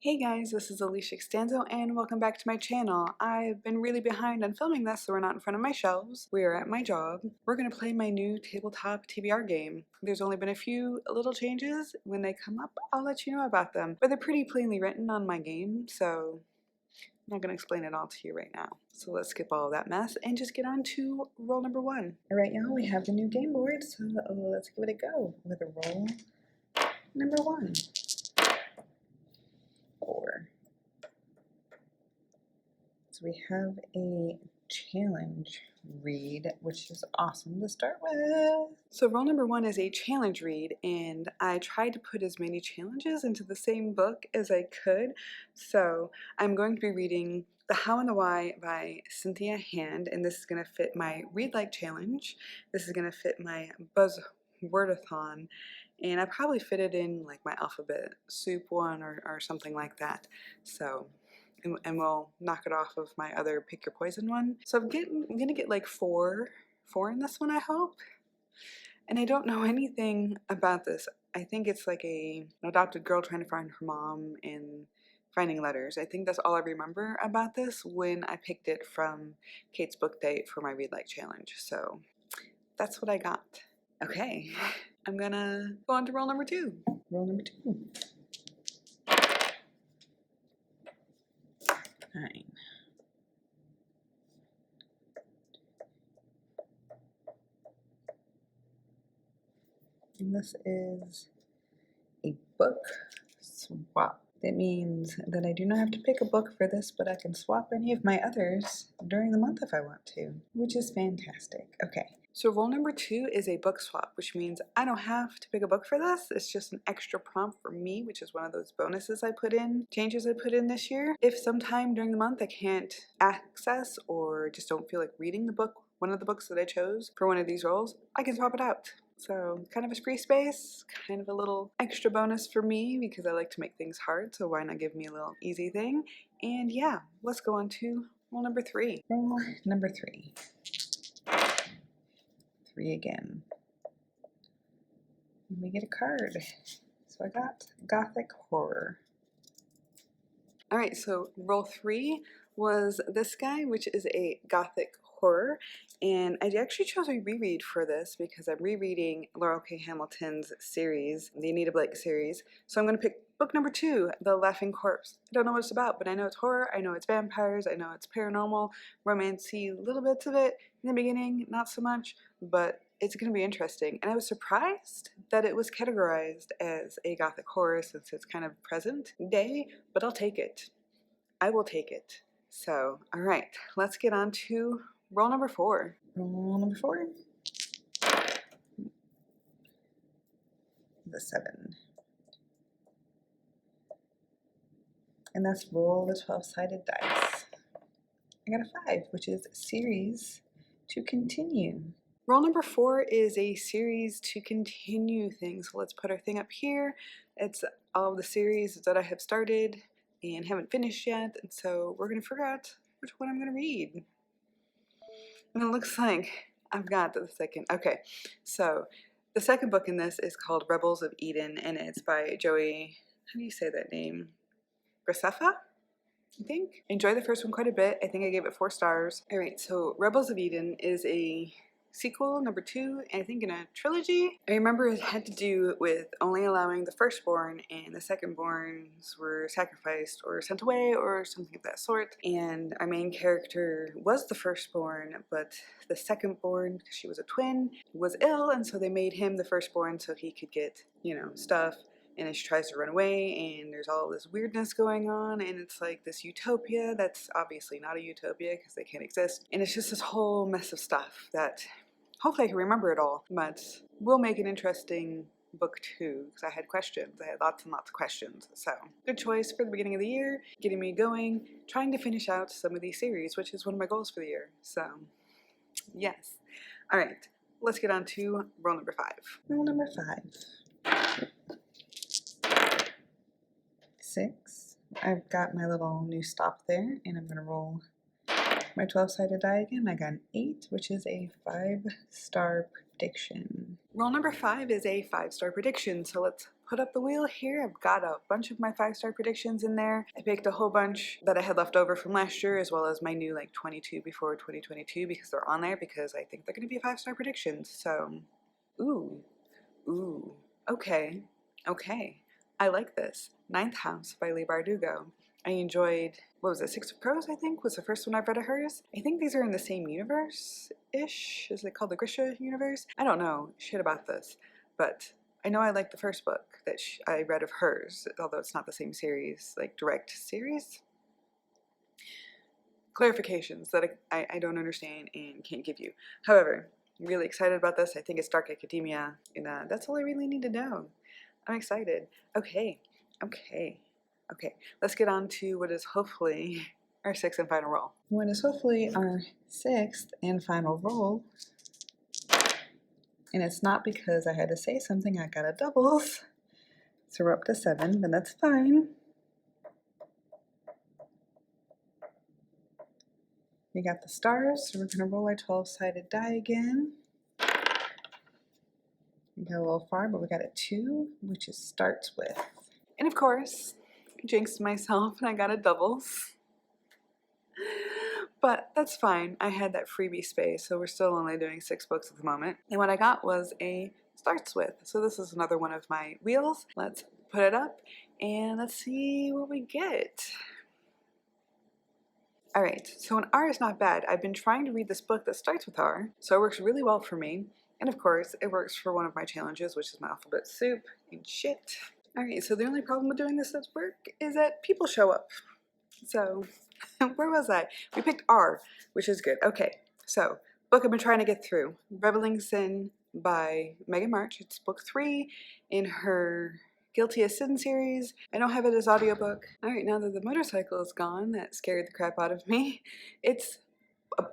Hey guys, this is Alisha Costanzo and welcome back to my channel. I've been really behind on filming this, so we're not in front of my shelves. We are at my job. We're going to play my new tabletop TBR game. There's only been a few little changes. When they come up, I'll let you know about them. But they're pretty plainly written on my game, so I'm not going to explain it all to you right now. So let's skip all of that mess and just get on to roll number one. Alright y'all, we have the new game board, so let's give it a go with roll number one. 4. So we have a challenge read, which is awesome to start with. So roll number one is a challenge read, and I tried to put as many challenges into the same book as I could. So I'm going to be reading The How and the Why by Cynthia Hand, and this is going to fit my Read Like challenge. This is going to fit my Buzzwordathon, and I probably fit it in like my alphabet soup one or something like that. So and we'll knock it off of my other pick your poison one. So I'm gonna get like four in this one, I hope. And I don't know anything about this. I think it's like an adopted girl trying to find her mom and finding letters. I think that's all I remember about this when I picked it from Kate's book date for my Read Like challenge. So that's what I got. Okay, I'm gonna go on to roll number two. Roll number two. 9. And this is a book swap. That means that I do not have to pick a book for this, but I can swap any of my others during the month if I want to, which is fantastic. Okay, so roll number 2 is a book swap, which means I don't have to pick a book for this. It's just an extra prompt for me, which is one of those bonuses I put in, changes I put in this year. If sometime during the month I can't access or just don't feel like reading the book, one of the books that I chose for one of these rolls, I can swap it out. So kind of a free space, kind of a little extra bonus for me because I like to make things hard, so why not give me a little easy thing? And yeah, let's go on to roll number 3. Roll number 3. 3 again. And we get a card. So I got Gothic Horror. Alright, so roll 3 was this guy, which is a Gothic horror, and I actually chose a reread for this because I'm rereading Laurel K. Hamilton's series, the Anita Blake series. So I'm going to pick book number 2, The Laughing Corpse. I don't know what it's about, but I know it's horror, I know it's vampires, I know it's paranormal, romancy, little bits of it in the beginning, not so much, but it's going to be interesting. And I was surprised that it was categorized as a Gothic horror since it's kind of present day, but I'll take it. I will take it. So, all right, let's get on to roll number 4. Roll number 4. The 7. And that's roll the 12-sided dice. I got a 5, which is series to continue. Roll number 4 is a series to continue thing. So let's put our thing up here. It's all the series that I have started and haven't finished yet. And so we're going to figure out which one I'm going to read. And it looks like I've got the second. Okay, so the second book in this is called Rebels of Eden, and it's by Joey, how do you say that name? Graceffa, I think. Enjoyed the first one quite a bit. I think I gave it 4 stars. All right, so Rebels of Eden is a sequel, number 2, I think in a trilogy. I remember it had to do with only allowing the firstborn and the secondborns were sacrificed or sent away or something of that sort. And our main character was the firstborn, but the secondborn, because she was a twin, was ill, and so they made him the firstborn so he could get, you know, stuff. And she tries to run away, and there's all this weirdness going on, and it's like this utopia that's obviously not a utopia because they can't exist. And it's just this whole mess of stuff that hopefully I can remember it all, but we'll make an interesting book too because I had questions. I had lots and lots of questions. So good choice for the beginning of the year, getting me going, trying to finish out some of these series, which is one of my goals for the year. So yes. All right, let's get on to roll number 5. Roll number 5. 6. I've got my little new stop there, and I'm going to roll my 12-sided die again. I got an 8, which is a 5-star prediction. Roll number 5 is a 5-star prediction, so let's put up the wheel here. I've got a bunch of my 5-star predictions in there. I picked a whole bunch that I had left over from last year, as well as my new like 22 before 2022, because they're on there because I think they're going to be 5-star predictions. So, ooh, okay, I like this. Ninth House by Leigh Bardugo. I enjoyed, what was it, Six of Crows, I think, was the first one I've read of hers. I think these are in the same universe-ish. Is it called the Grisha universe? I don't know shit about this, but I know I like the first book that I read of hers, although it's not the same series, like direct series. Clarifications that I don't understand and can't give you. However, I'm really excited about this. I think it's dark academia, and that's all I really need to know. I'm excited. Okay, let's get on to what is hopefully our 6th and final roll. What is hopefully our 6th and final roll, and it's not because I had to say something, I got a doubles, so we're up to 7, but that's fine. We got the stars, so we're going to roll our 12-sided die again. We got a little far, but we got a 2, which is starts with. And of course, I jinxed myself and I got a doubles. But that's fine. I had that freebie space, so we're still only doing 6 books at the moment. And what I got was a starts with. So this is another one of my wheels. Let's put it up and let's see what we get. Alright, so an R is not bad. I've been trying to read this book that starts with R, so it works really well for me. And of course, it works for one of my challenges, which is my alphabet soup and shit. Alright, so the only problem with doing this at work is that people show up. So, where was I? We picked R, which is good. Okay, so, book I've been trying to get through. Reveling Sin by Megan March. It's book 3 in her Guilty as Sin series. I don't have it as audiobook. Alright, now that the motorcycle is gone, that scared the crap out of me. It's,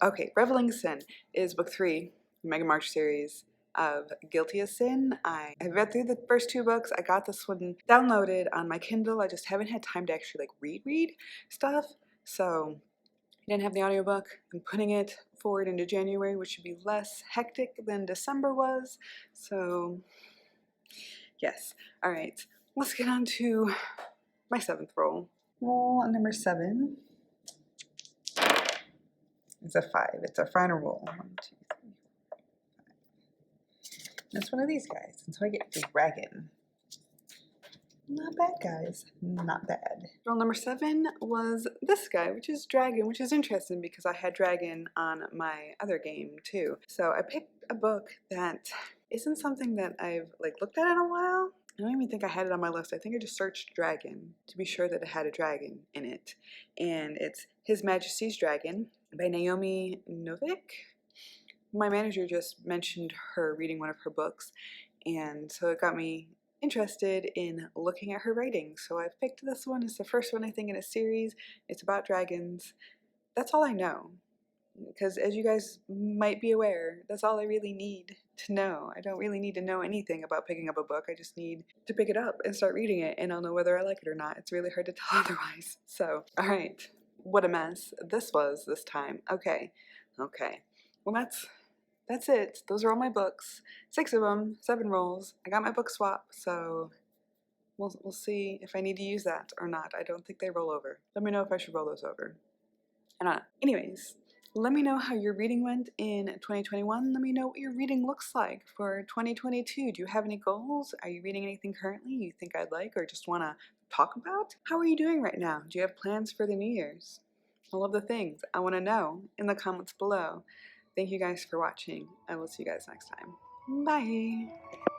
okay, Reveling Sin is book 3, Megan March series of Guilty as Sin. I read through the first 2 books. I got this one downloaded on my Kindle. I just haven't had time to actually like read stuff. So I didn't have the audiobook. I'm putting it forward into January, which should be less hectic than December was. So yes. Alright. Let's get on to my 7th roll. Roll number 7. It's a 5. It's our final roll. 1, 2, 3, 4, 5. That's one of these guys. And so I get Dragon. Not bad, guys. Not bad. Roll number 7 was this guy, which is Dragon, which is interesting because I had Dragon on my other game too. So I picked a book that isn't something that I've like looked at in a while. I don't even think I had it on my list. I think I just searched Dragon to be sure that it had a dragon in it. And it's His Majesty's Dragon by Naomi Novik. My manager just mentioned her reading one of her books, and so it got me interested in looking at her writing. So I've picked this one. It's the first one I think in a series. It's about dragons. That's all I know. Because as you guys might be aware, that's all I really need to know. I don't really need to know anything about picking up a book. I just need to pick it up and start reading it, and I'll know whether I like it or not. It's really hard to tell otherwise. So, alright. What a mess this was this time. Okay. Well, that's it. Those are all my books. 6 of them, 7 rolls. I got my book swap, so we'll see if I need to use that or not. I don't think they roll over. Let me know if I should roll those over. Anyways, let me know how your reading went in 2021. Let me know what your reading looks like for 2022. Do you have any goals? Are you reading anything currently you think I'd like or just want to talk about? How are you doing right now? Do you have plans for the New Year's? All of the things I want to know in the comments below. Thank you guys for watching. I will see you guys next time. Bye!